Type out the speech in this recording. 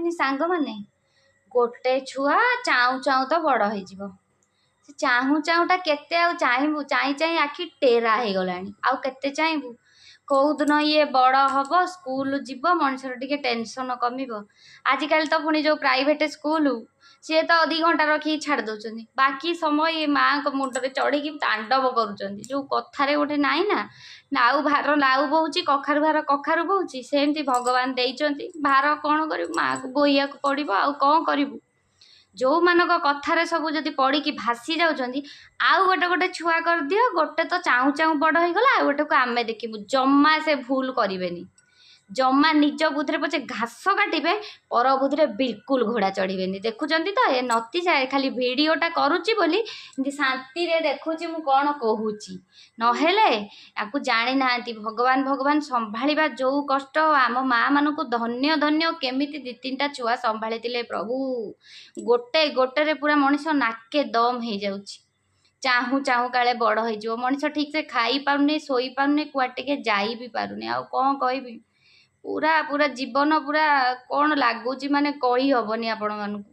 କୁହନ୍ତିନି ସାଙ୍ଗମାନେ, ଗୋଟେ ଛୁଆ ଚାହୁଁ ଚାହୁଁ ତ ବଡ଼ ହେଇଯିବ। ସେ ଚାହୁଁ ଚାହୁଁଟା କେତେ ଆଉ ଚାହିଁବୁ, ଚାହିଁ ଚାହିଁ ଆଖି ଟେରା ହେଇଗଲାଣି, ଆଉ କେତେ ଚାହିଁବୁ। କୋଉଦିନ ଇଏ ବଡ଼ ହବ, ସ୍କୁଲ ଯିବ, ମଣିଷର ଟିକେ ଟେନସନ କମିବ। ଆଜିକାଲି ତ ପୁଣି ଯୋଉ ପ୍ରାଇଭେଟ ସ୍କୁଲ, ସିଏ ତ 2 ଘଣ୍ଟା ରଖିକି ଛାଡ଼ି ଦଉଛନ୍ତି, ବାକି ସମୟ ଏ ମାଆଙ୍କ ମୁଣ୍ଡରେ ଚଢ଼ିକି ତାଣ୍ଡବ କରୁଛନ୍ତି। ଯୋଉ କଥାରେ ଗୋଟେ ନାହିଁ ନା, ନାଉ ଭାର ନାଉ ବହୁଛି, କଖାରୁ ଭାର କଖାରୁ ବହୁଛି, ସେମିତି ଭଗବାନ ଦେଇଛନ୍ତି। ଭାର କଣ କରିବୁ, ମାଆକୁ ବୋହିବାକୁ ପଡ଼ିବ, ଆଉ କଣ କରିବୁ। ଯୋଉମାନଙ୍କ କଥାରେ ସବୁ ଯଦି ପଡ଼ିକି ଭାସି ଯାଉଛନ୍ତି, ଆଉ ଗୋଟେ ଛୁଆ କରିଦିଅ, ଗୋଟେ ତ ଚାହୁଁ ଚାହୁଁ ବଡ଼ ହେଇଗଲା, ଆଉ ଗୋଟେକୁ ଆମେ ଦେଖିବୁ। ଜମା ସେ ଭୁଲ କରିବେନି, ଜମା ନିଜ ବୁଦ୍ଧିରେ ପଛେ ଘାସ କାଟିବେ, ପର ବୁଦ୍ଧିରେ ବିଲକୁଲ ଘୋଡ଼ା ଚଢ଼ିବେନି। ଦେଖୁଛନ୍ତି ତ, ଏ ନତିଶା ଖାଲି ଭିଡ଼ିଓଟା କରୁଛି ବୋଲି ଏମିତି ଶାନ୍ତିରେ ଦେଖୁଛି ମୁଁ କଣ କହୁଛି, ନହେଲେ ଆକୁ ଜାଣିନାହାନ୍ତି। ଭଗବାନ ଭଗବାନ ସମ୍ଭାଳିବା ଯୋଉ କଷ୍ଟ, ଆମ ମାଆ ମାନଙ୍କୁ ଧନ୍ୟ ଧନ୍ୟ, କେମିତି 2-3ଟା ଛୁଆ ସମ୍ଭାଳିଥିଲେ ପ୍ରଭୁ। ଗୋଟେରେ ପୁରା ମଣିଷ ନାକେ ଦମ ହେଇଯାଉଛି। ଚାହୁଁ ଚାହୁଁ କାଳେ ବଡ଼ ହେଇଯିବ। ମଣିଷ ଠିକ ସେ ଖାଇ ପାରୁନି, ଶୋଇ ପାରୁନି, କୁଆଡ଼େ ଟିକେ ଯାଇ ବି ପାରୁନି। ଆଉ କଣ କହିବି, ପୁରା ଜୀବନ ପୁରା କଣ ଲାଗୁଛି ମାନେ କହି ହବନି ଆପଣ ମାନଙ୍କୁ।